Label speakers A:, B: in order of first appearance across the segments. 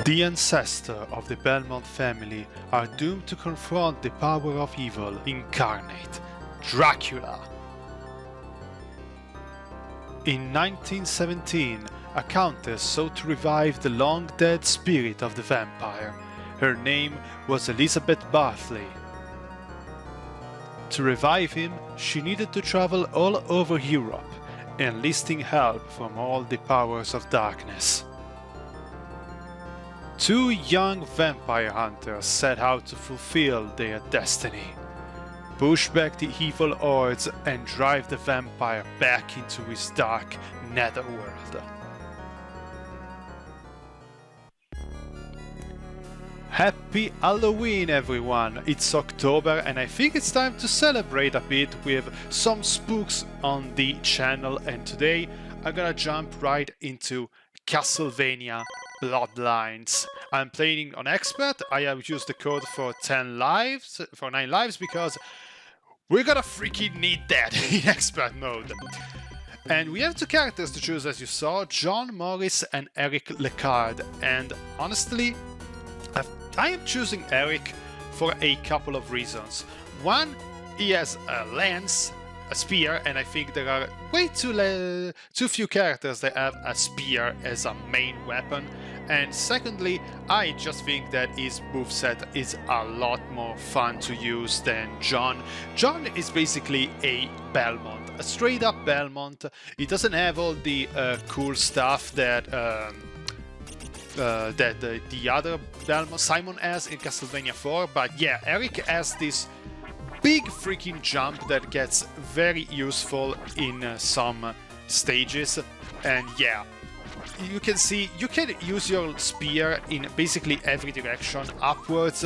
A: The ancestors of the Belmont family are doomed to confront the power of evil incarnate, Dracula. In 1917, a countess sought to revive the long-dead spirit of the vampire. Her name was Elizabeth Bartley. To revive him, she needed to travel all over Europe, enlisting help from all the powers of darkness. Two young vampire hunters set out to fulfill their destiny, push back the evil hordes and drive the vampire back into his dark netherworld. Happy Halloween everyone! It's October and I think it's time to celebrate a bit with some spooks on the channel, and today I'm gonna jump right into Castlevania Bloodlines. I'm playing on expert. I have used the code for 9 lives because we're gonna freaking need that in expert mode. And we have two characters to choose, as you saw, John, Morris and Eric Lecarde, and honestly I am choosing Eric for a couple of reasons. One, he has a lance, a spear, and I think there are way too few characters that have a spear as a main weapon. And secondly, I just think that his moveset is a lot more fun to use than John. John is basically a Belmont, a straight up Belmont. He doesn't have all the cool stuff that the other Belmont Simon has in Castlevania 4, but yeah, Eric has this big freaking jump that gets very useful in some stages, and yeah, you can see you can use your spear in basically every direction, upwards,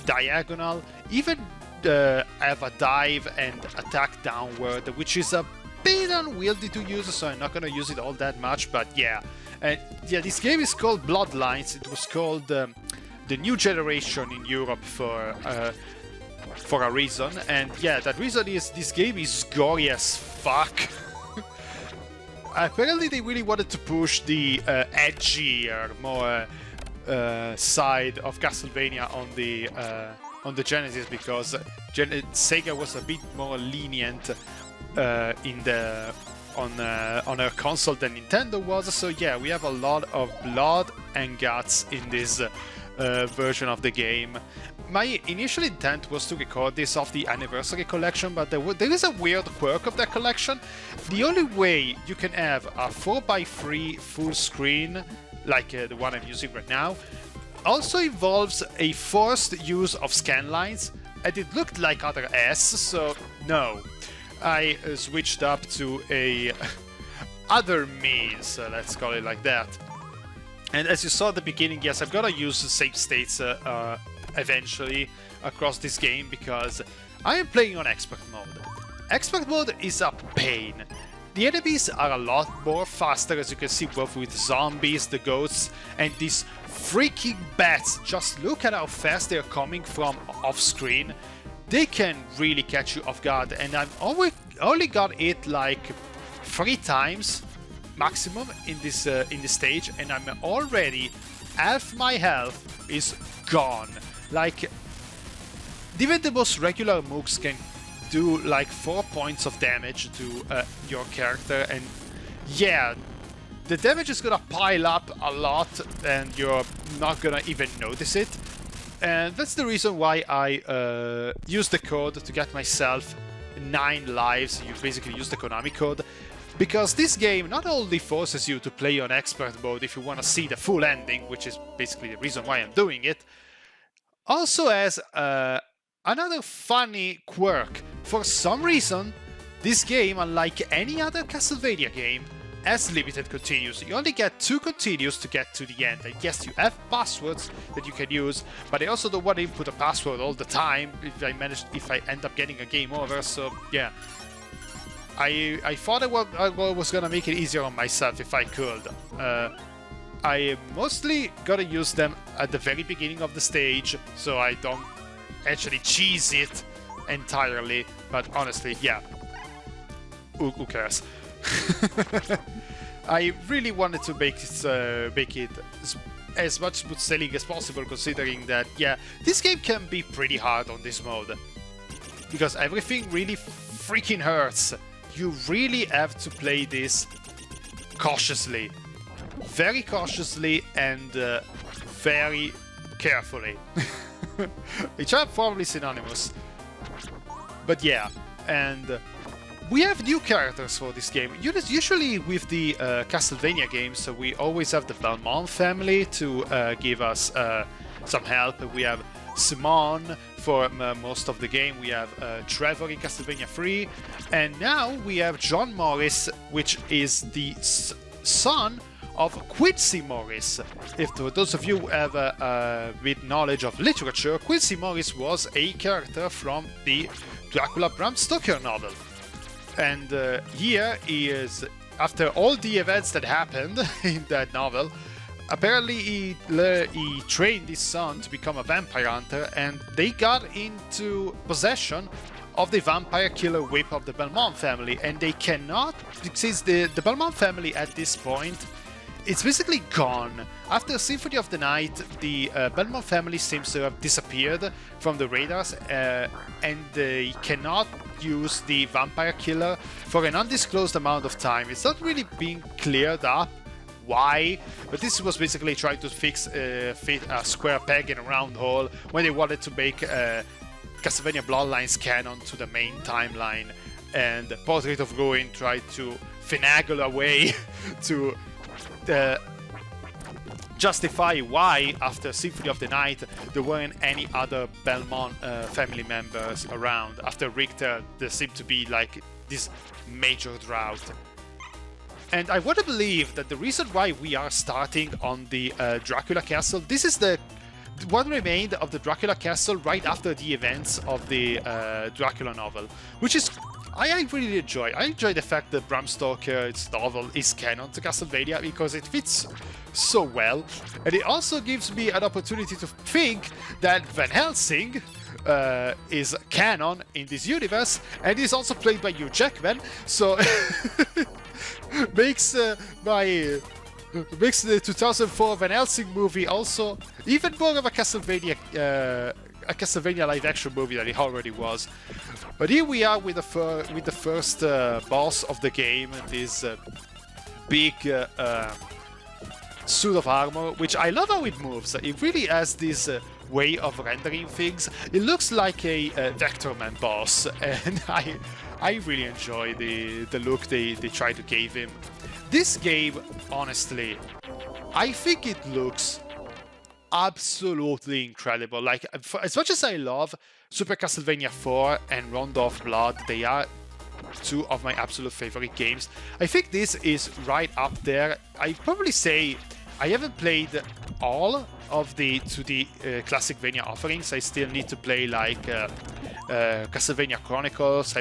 A: diagonal, even have a dive and attack downward, which is a bit unwieldy to use, so I'm not gonna use it all that much, but yeah. Yeah, this game is called Bloodlines. It was called the New Generation in Europe for a reason, and yeah, that reason is this game is gory as fuck. Apparently they really wanted to push the edgier, more side of Castlevania on the Genesis, because Sega was a bit more lenient on her console than Nintendo was. So yeah, we have a lot of blood and guts in this version of the game. My initial intent was to record this off the Anniversary Collection, but there is a weird quirk of that collection. The only way you can have a 4x3 full screen, like the one I'm using right now, also involves a forced use of scanlines, and it looked like other S, so no. I switched up to a other means, let's call it like that. And as you saw at the beginning, yes, I'm gonna use the save states eventually across this game, because I am playing on expert mode. Expert mode is a pain. The enemies are a lot more faster, as you can see, both with zombies, the ghosts, and these freaking bats. Just look at how fast they're coming from off screen. They can really catch you off guard, and I've only got hit like 3 times maximum in this stage, and I'm already half my health is gone. Like, even the most regular mooks can do like 4 points of damage to your character, and yeah, the damage is gonna pile up a lot, and you're not gonna even notice it. And that's the reason why I use the code to get myself 9 lives. You basically use the Konami code, because this game not only forces you to play on expert mode if you want to see the full ending, which is basically the reason why I'm doing it, also has another funny quirk. For some reason, this game, unlike any other Castlevania game, has limited continues. You only get 2 continues to get to the end. And yes, you have passwords that you can use, but I also don't want to input a password all the time if I end up getting a game over. So yeah, I thought I was gonna make it easier on myself if I could. I mostly gotta use them at the very beginning of the stage, so I don't actually cheese it entirely. But honestly, yeah, who cares? I really wanted to make it as much smooth sailing as possible, considering that, yeah, this game can be pretty hard on this mode. Because everything really freaking hurts. You really have to play this cautiously. Very cautiously and very carefully. Which are probably synonymous. But yeah, and we have new characters for this game. Usually with the Castlevania games, so we always have the Belmont family to give us some help. We have Simon for most of the game. We have Trevor in Castlevania 3. And now we have John Morris, which is the son of Quincy Morris. If for those of you who have with knowledge of literature, Quincy Morris was a character from the Dracula Bram Stoker novel. And here he is, after all the events that happened in that novel, apparently he trained his son to become a vampire hunter, and they got into possession of the vampire killer whip of the Belmont family, and they cannot, since the Belmont family at this point, it's basically gone. After Symphony of the Night, the Belmont family seems to have disappeared from the radars, and they cannot use the vampire killer for an undisclosed amount of time. It's not really being cleared up why, but this was basically trying to fit a square peg in a round hole when they wanted to make Castlevania Bloodlines canon to the main timeline, and Portrait of Ruin tried to finagle a way to justify why, after Symphony of the Night, there weren't any other Belmont family members around. After Richter, there seemed to be like this major drought. And I want to believe that the reason why we are starting on the Dracula Castle, this is the one remained of the Dracula Castle right after the events of the Dracula novel, which is I really enjoy. I enjoy the fact that Bram Stoker's novel is canon to Castlevania because it fits so well, and it also gives me an opportunity to think that Van Helsing is canon in this universe, and is also played by Hugh Jackman, so makes the 2004 Van Helsing movie also even more of a Castlevania live-action movie than it already was. But here we are with the first boss of the game, this big suit of armor, which I love how it moves. It really has this way of rendering things. It looks like a Vectorman boss, and I really enjoy the look they try to give him. This game, honestly, I think it looks absolutely incredible. Like, as much as I love Super Castlevania 4 and Rondo of Blood, they are two of my absolute favorite games. I think this is right up there. I probably say I haven't played all of the 2D Classicvania offerings. I still need to play like Castlevania Chronicles.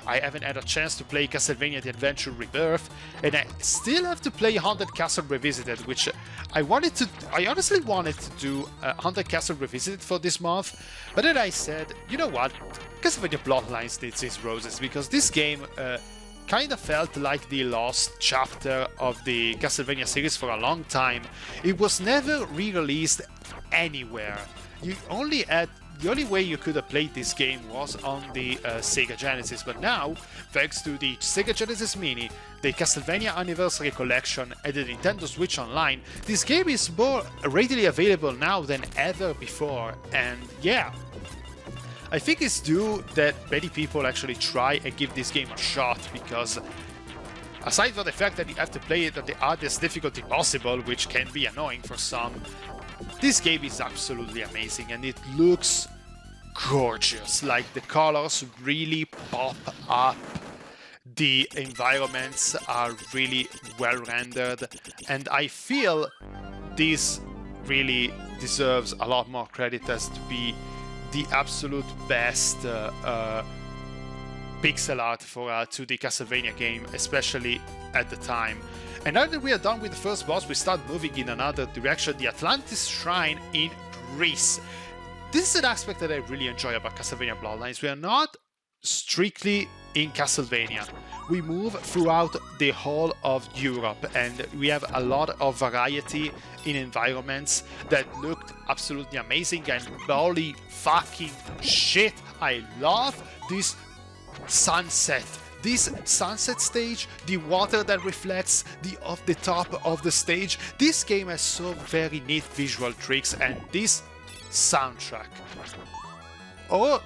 A: I haven't had a chance to play Castlevania The Adventure Rebirth, and I still have to play Haunted Castle Revisited, which I honestly wanted to do Haunted Castle Revisited for this month, but then I said, you know what, Castlevania Bloodlines needs its roses, because this game kind of felt like the lost chapter of the Castlevania series for a long time. It was never re-released anywhere. The only way you could have played this game was on the Sega Genesis, but now, thanks to the Sega Genesis Mini, the Castlevania Anniversary Collection, and the Nintendo Switch Online, this game is more readily available now than ever before, and yeah, I think it's due that many people actually try and give this game a shot, because aside from the fact that you have to play it at the hardest difficulty possible, which can be annoying for some, this game is absolutely amazing, and it looks gorgeous. Like, the colors really pop up, the environments are really well rendered, and I feel this really deserves a lot more credit as to be the absolute best pixel art for a 2D Castlevania game, especially at the time. And now that we are done with the first boss, we start moving in another direction, the Atlantis Shrine in Greece. This is an aspect that I really enjoy about Castlevania Bloodlines. We are not strictly in Castlevania. we move throughout the whole of Europe, and we have a lot of variety in environments that looked absolutely amazing. And holy fucking shit, I love this sunset. This sunset stage, the water that reflects off the top of the stage. This game has so very neat visual tricks, and this soundtrack. Oh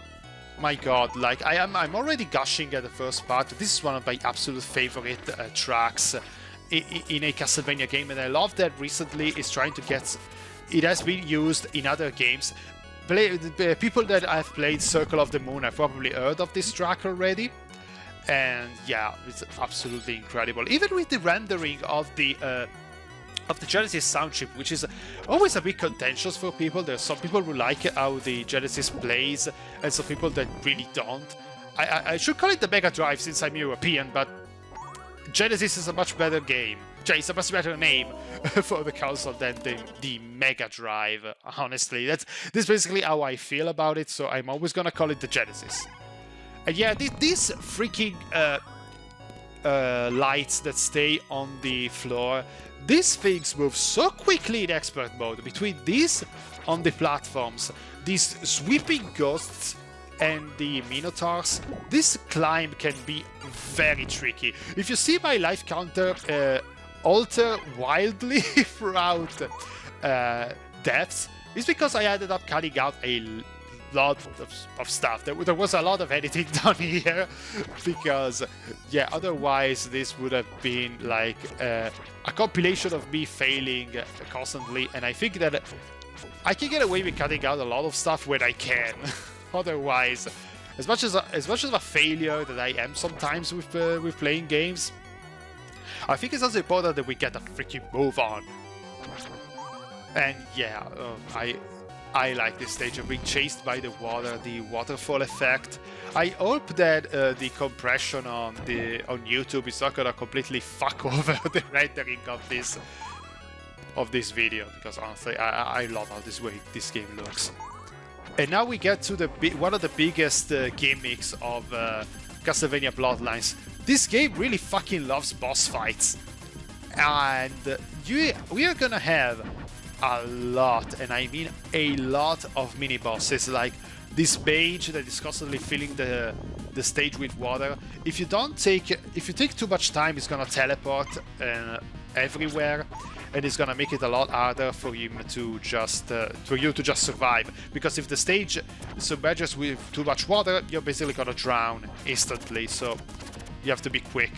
A: my god, like I'm already gushing at the first part. This is one of my absolute favorite tracks in a Castlevania game, and I love that recently it's trying to get... It has been used in other games. People that have played Circle of the Moon have probably heard of this track already. And yeah, it's absolutely incredible. Even with the rendering of the Genesis sound chip, which is always a bit contentious for people. There's some people who like how the Genesis plays, and some people that really don't. I should call it the Mega Drive since I'm European, but Genesis is a much better game. It's a much better name for the console than the Mega Drive, honestly. That's basically how I feel about it, so I'm always gonna call it the Genesis. And yeah, these freaking lights that stay on the floor, these things move so quickly in expert mode. Between these on the platforms, these sweeping ghosts, and the Minotaurs, this climb can be very tricky. If you see my life counter alter wildly throughout deaths, it's because I ended up cutting out a lot of stuff. There was a lot of editing done here, because yeah, otherwise this would have been like a compilation of me failing constantly, and I think that I can get away with cutting out a lot of stuff when I can. Otherwise, as much of a failure that I am sometimes with playing games, I think it's also important that we get a freaking move on. And yeah, I like this stage of being chased by the water, the waterfall effect. I hope that the compression on YouTube is not gonna completely fuck over the rendering of this video, because honestly, I love how this game looks. And now we get to one of the biggest gimmicks of Castlevania Bloodlines. This game really fucking loves boss fights, and we are gonna have a lot, and I mean a lot, of mini bosses, like this mage that is constantly filling the stage with water. If you take too much time, it's gonna teleport everywhere, and it's gonna make it a lot harder for him to just survive. Because if the stage submerges with too much water, you're basically gonna drown instantly. So you have to be quick.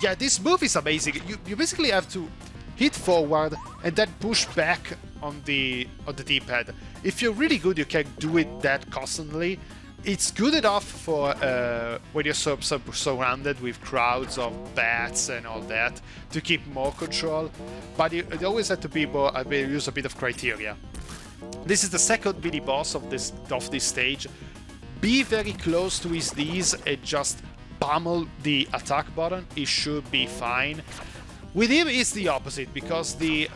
A: Yeah, this move is amazing. You basically have to hit forward and then push back on the D-pad. If you're really good, you can do it that constantly. It's good enough for when you're surrounded with crowds of bats and all that, to keep more control, but you always have to be use a bit of criteria. This is the second mini boss of this stage. Be very close to his knees and just pummel the attack button. It should be fine. With him, it's the opposite, because this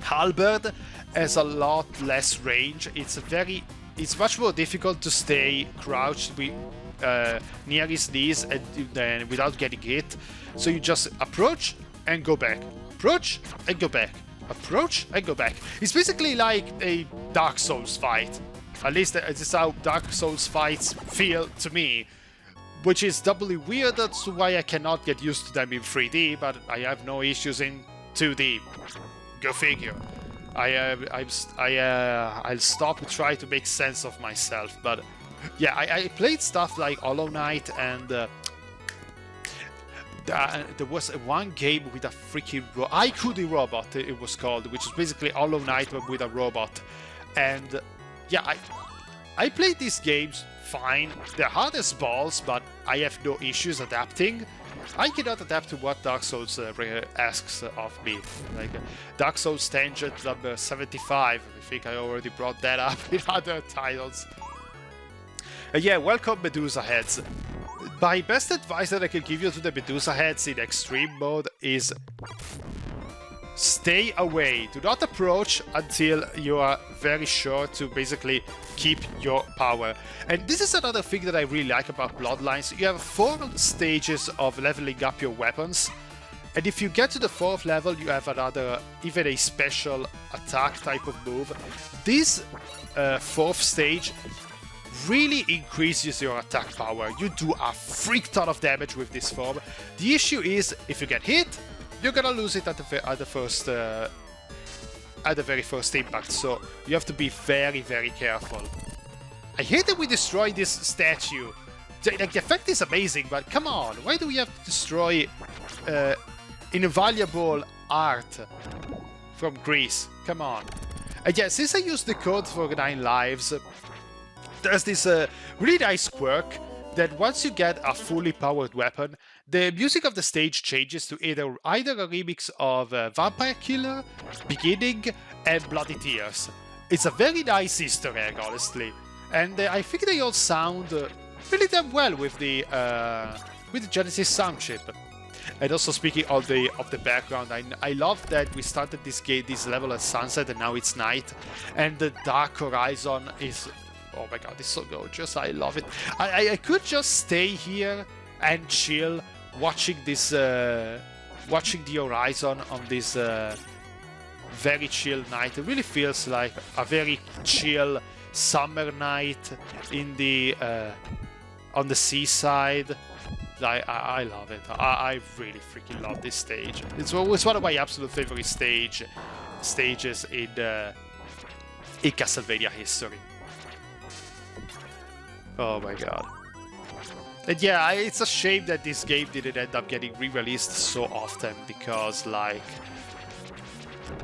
A: halberd has a lot less range. It's much more difficult to stay crouched near his knees and without getting hit. So you just approach and go back, approach and go back, approach and go back. It's basically like a Dark Souls fight. At least this is how Dark Souls fights feel to me, which is doubly weird. That's why I cannot get used to them in 3D, but I have no issues in 2D. Go figure. I'll stop and try to make sense of myself. But yeah, I played stuff like Hollow Knight, and there was one game with a freaking Aikudi robot, it was called, which is basically Hollow Knight but with a robot. And yeah, I played these games fine. They're hard as balls, but I have no issues adapting. I cannot adapt to what Dark Souls asks of me. Like Dark Souls Tangent number 75. I think I already brought that up in other titles. Yeah, welcome Medusa Heads. My best advice that I can give you to the Medusa Heads in extreme mode is stay away. Do not approach until you are very sure to basically keep your power. And this is another thing that I really like about Bloodlines. You have 4 stages of leveling up your weapons. And if you get to the 4th level, you have another, even a special attack type of move. This 4th stage really increases your attack power. You do a freak ton of damage with this form. The issue is, if you get hit, you're gonna lose it at the very first impact, so you have to be very, very careful. I hate that we destroy this statue. Like, the effect is amazing, but come on, why do we have to destroy invaluable art from Greece? Come on. Yeah, since I used the code for 9 lives, there's this really nice quirk that once you get a fully powered weapon, the music of the stage changes to either a remix of Vampire Killer, Beginning, and Bloody Tears. It's a very nice Easter egg, honestly, and I think they all sound really damn well with the Genesis sound chip. And also, speaking of the background, I love that we started this level at sunset and now it's night, and the dark horizon is. Oh my god, it's so gorgeous, I love it. I could just stay here and chill, watching this, watching the horizon on this very chill night. It really feels like a very chill summer night in the on the seaside. I love it. I really freaking love this stage. It's one of my absolute favorite stages in Castlevania history. Oh my god. And yeah, it's a shame that this game didn't end up getting re-released so often, because, like,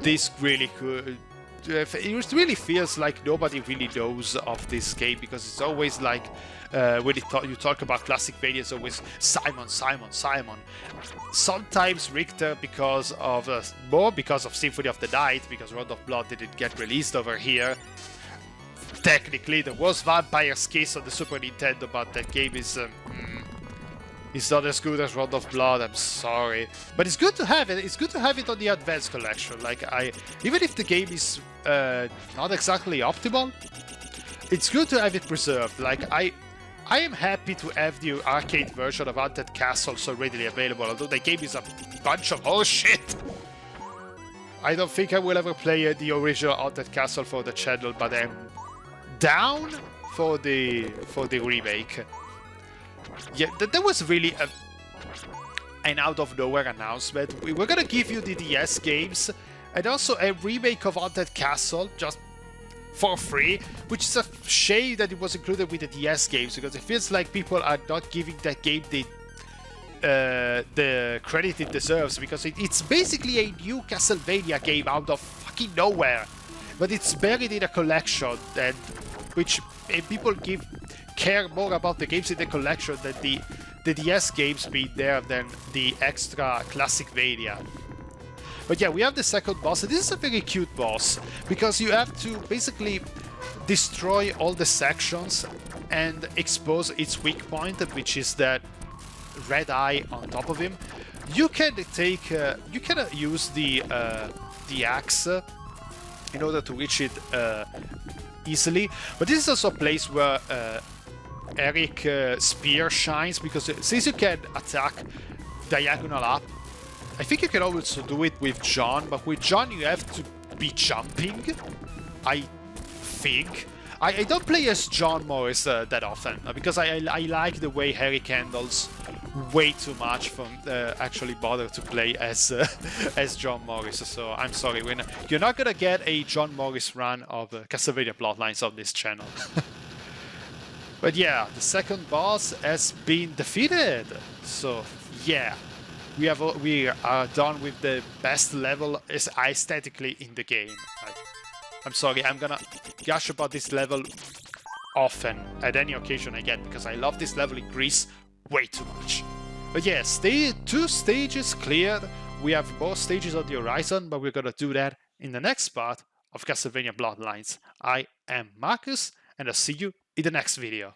A: this really could... It really feels like nobody really knows of this game, because it's always like, when you talk about classic Vania, it's always Simon, Simon, Simon. Sometimes Richter more because of Symphony of the Night, because Round of Blood didn't get released over here. Technically, there was Vampire's Kiss on the Super Nintendo, but that game is not as good as Round of Blood. I'm sorry, but it's good to have it. It's good to have it on the Advanced Collection. Like, even if the game is not exactly optimal, it's good to have it preserved. Like, I am happy to have the arcade version of Haunted Castles already available, although the game is a bunch of shit. I don't think I will ever play the original Haunted Castle for the channel, but I'm down for the remake. Yeah, that was really an out of nowhere announcement. We were gonna give you the DS games and also a remake of Haunted Castle just for free, which is a shame that it was included with the DS games, because it feels like people are not giving that game the credit it deserves, because it's basically a new Castlevania game out of fucking nowhere, but it's buried in a collection, and which people care more about the games in the collection than the DS games being there than the extra classic Vania. But yeah, we have the second boss, and this is a very cute boss, because you have to basically destroy all the sections and expose its weak point, which is that red eye on top of him. You can use the axe in order to reach it easily, but this is also a place where Eric spear shines, because since you can attack diagonal up, I think you can also do it with John, but with John you have to be jumping, I think. I don't play as John Morris that often, because I like the way Eric handles way too much from actually bother to play as John Morris. So I'm sorry, you're not gonna get a John Morris run of Castlevania Bloodlines on this channel. But yeah, the second boss has been defeated. So yeah, we are done with the best level aesthetically in the game. I'm sorry, I'm gonna gush about this level often, at any occasion I get, because I love this level in Greece way too much. But yes, 2 stages cleared. We have more stages on the horizon, but we're gonna do that in the next part of Castlevania Bloodlines. I am Markus, and I'll see you in the next video.